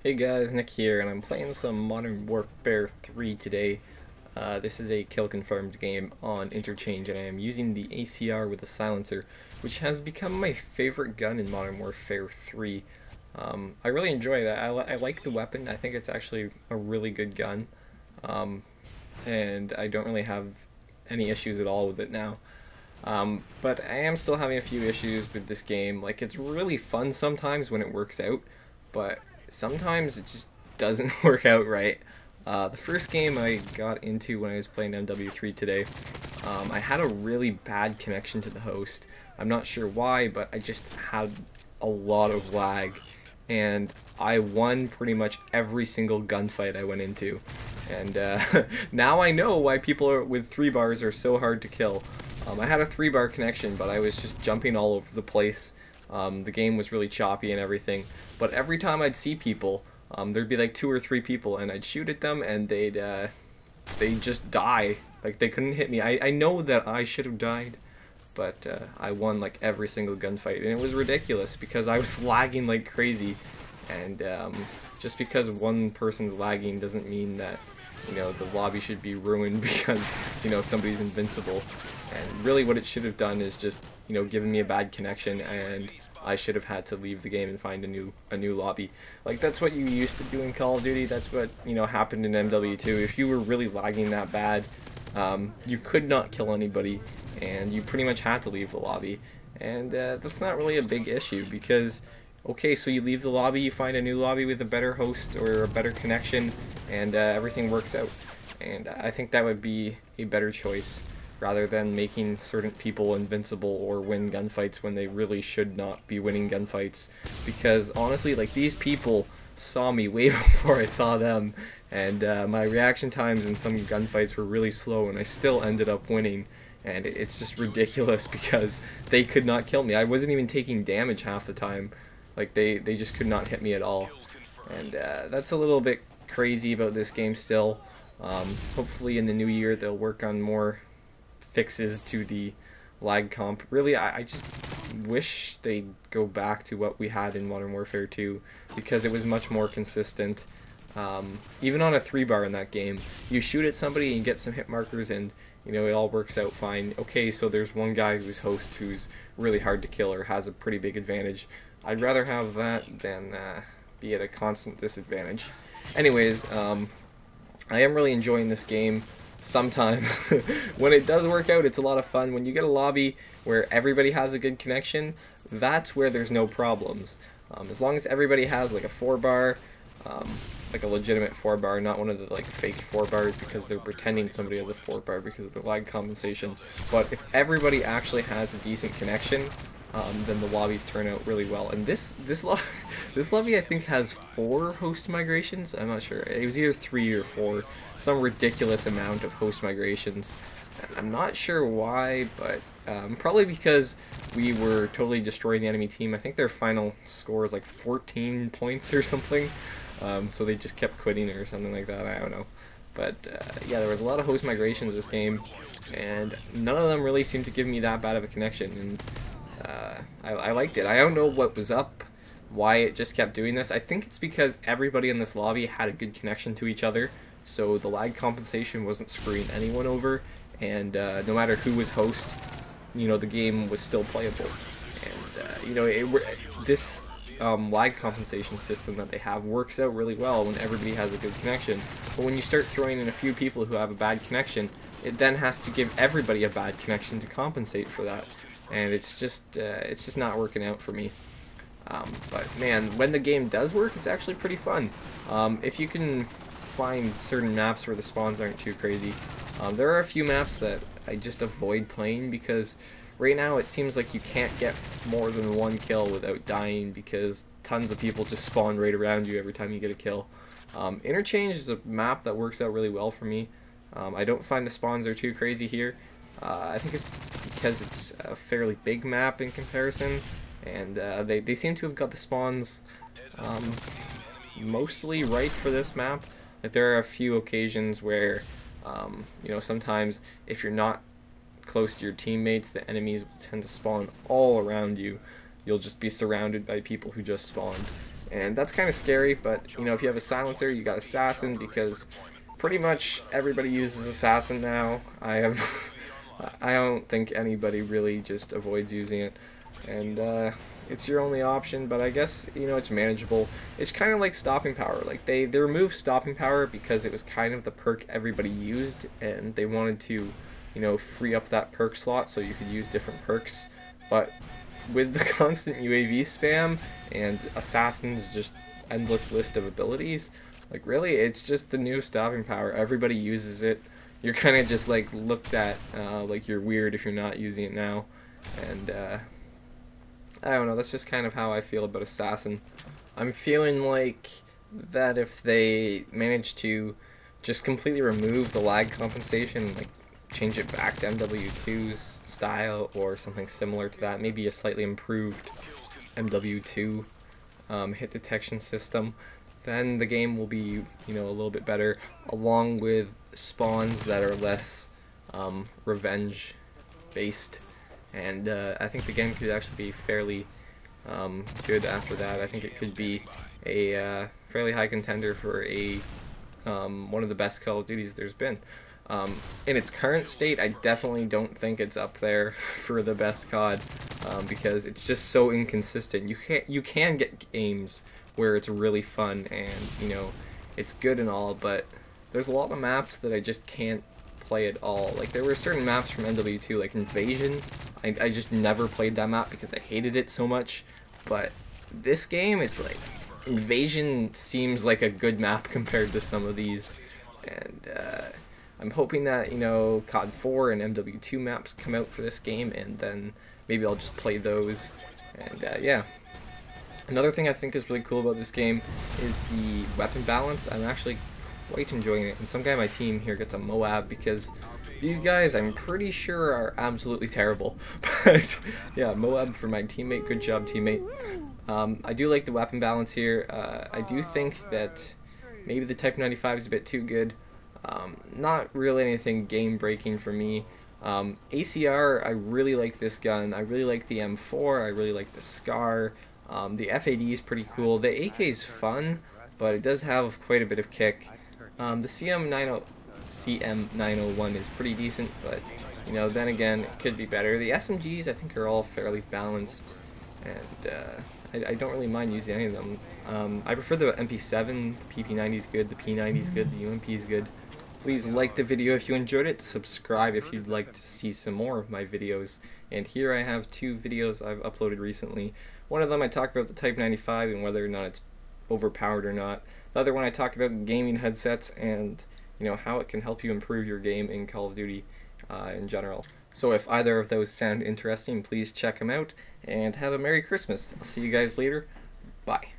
Hey guys, Nick here, and I'm playing some Modern Warfare 3 today. This is a kill confirmed game on Interchange, and I am using the ACR with a silencer, which has become my favorite gun in Modern Warfare 3. I really enjoy that. I like the weapon. I think it's actually a really good gun, and I don't really have any issues at all with it now. But I am still having a few issues with this game. Like, it's really fun sometimes when it works out, but sometimes it just doesn't work out right. The first game I got into when I was playing MW3 today, I had a really bad connection to the host. I'm not sure why, but I just had a lot of lag, and I won pretty much every single gunfight I went into. And now I know why people with 3 bars are so hard to kill. I had a 3-bar connection, but I was just jumping all over the place. The game was really choppy and everything, but every time I'd see people, there'd be like 2 or 3 people, and I'd shoot at them, and they'd just die. Like, they couldn't hit me. I know that I should have died, but I won like every single gunfight, and it was ridiculous because I was lagging like crazy. And just because one person's lagging doesn't mean that, you know, the lobby should be ruined because, you know, somebody's invincible. And really what it should have done is just, you know, given me a bad connection, and I should have had to leave the game and find a new lobby. Like, that's what you used to do in Call of Duty. That's what, you know, happened in MW2. If you were really lagging that bad, you could not kill anybody, and you pretty much had to leave the lobby. And that's not really a big issue because, okay, so you leave the lobby, you find a new lobby with a better host or a better connection, and everything works out. And I think that would be a better choice, rather than making certain people invincible or win gunfights when they really should not be winning gunfights. Because honestly, like, these people saw me way before I saw them, and my reaction times in some gunfights were really slow, and I still ended up winning. And it's just ridiculous because they could not kill me. I wasn't even taking damage half the time. Like, they just could not hit me at all. And that's a little bit crazy about this game still. Hopefully in the new year they'll work on more fixes to the lag comp. Really, I just wish they'd go back to what we had in Modern Warfare 2, because it was much more consistent. Even on a 3-bar in that game, you shoot at somebody and get some hit markers, and, you know, it all works out fine. Okay, so there's one guy who's host who's really hard to kill or has a pretty big advantage. I'd rather have that than be at a constant disadvantage. Anyways, I am really enjoying this game. Sometimes when it does work out, it's a lot of fun. When you get a lobby where everybody has a good connection, that's where there's no problems. As long as everybody has like a 4-bar, like a legitimate 4-bar, not one of the like fake 4-bars because they're pretending somebody has a 4-bar because of their lag compensation. But if everybody actually has a decent connection, then the lobbies turn out really well. And this lobby I think has 4 host migrations. I'm not sure. It was either 3 or 4. Some ridiculous amount of host migrations. I'm not sure why, but probably because we were totally destroying the enemy team. I think their final score is like 14 points or something. So they just kept quitting or something like that. I don't know. But yeah, there was a lot of host migrations this game, and none of them really seemed to give me that bad of a connection. And I liked it. I don't know what was up, why it just kept doing this. I think it's because everybody in this lobby had a good connection to each other, so the lag compensation wasn't screwing anyone over, and no matter who was host, you know, the game was still playable. And you know, this lag compensation system that they have works out really well when everybody has a good connection. But when you start throwing in a few people who have a bad connection, it then has to give everybody a bad connection to compensate for that. And it's just not working out for me. But man, when the game does work, it's actually pretty fun. If you can find certain maps where the spawns aren't too crazy. There are a few maps that I just avoid playing because right now it seems like you can't get more than 1 kill without dying because tons of people just spawn right around you every time you get a kill. Interchange is a map that works out really well for me. I don't find the spawns are too crazy here. I think it's because it's a fairly big map in comparison, and they seem to have got the spawns mostly right for this map. Like, there are a few occasions where, you know, sometimes if you're not close to your teammates, the enemies will tend to spawn all around you. You'll just be surrounded by people who just spawned, and that's kind of scary. But you know, if you have a silencer, you got assassin, because pretty much everybody uses assassin now. I don't think anybody really just avoids using it, and it's your only option. But I guess, you know, it's manageable. It's kind of like stopping power. Like they removed stopping power because it was kind of the perk everybody used, and they wanted to, you know, free up that perk slot so you could use different perks. But with the constant UAV spam and assassin's just endless list of abilities, like really, it's just the new stopping power. Everybody uses it. You're kind of just like looked at like you're weird if you're not using it now, and I don't know. That's just kind of how I feel about assassin. I'm feeling like that if they manage to just completely remove the lag compensation, like change it back to MW2's style or something similar to that, maybe a slightly improved MW2 hit detection system, then the game will be, you know, a little bit better, along with spawns that are less revenge based, and I think the game could actually be fairly good after that. I think it could be a fairly high contender for a one of the best Call of Duties there's been. In its current state, I definitely don't think it's up there for the best COD, because it's just so inconsistent. You can get games where it's really fun and, you know, it's good and all, but there's a lot of maps that I just can't play at all. Like, there were certain maps from MW2, like Invasion. I just never played that map because I hated it so much. But this game, it's like, Invasion seems like a good map compared to some of these, and I'm hoping that, you know, COD 4 and MW2 maps come out for this game, and then maybe I'll just play those. And yeah. Another thing I think is really cool about this game is the weapon balance. I'm actually quite enjoying it. And some guy on my team here gets a Moab, because these guys, I'm pretty sure, are absolutely terrible. But yeah, Moab for my teammate. Good job, teammate. I do like the weapon balance here. I do think that maybe the Type 95 is a bit too good. Not really anything game breaking for me. ACR, I really like this gun. I really like the M4. I really like the Scar. The FAD is pretty cool. The AK is fun, but it does have quite a bit of kick. The CM901 is pretty decent, but, you know, then again, it could be better. The SMGs, I think, are all fairly balanced, and I don't really mind using any of them. I prefer the MP7. The PP90 is good. The P90 is good. The UMP is good. Please like the video if you enjoyed it, subscribe if you'd like to see some more of my videos, and here I have 2 videos I've uploaded recently. One of them I talk about the Type 95 and whether or not it's overpowered or not. The other one I talk about gaming headsets and, you know, how it can help you improve your game in Call of Duty in general. So if either of those sound interesting, please check them out, and have a Merry Christmas. I'll see you guys later. Bye.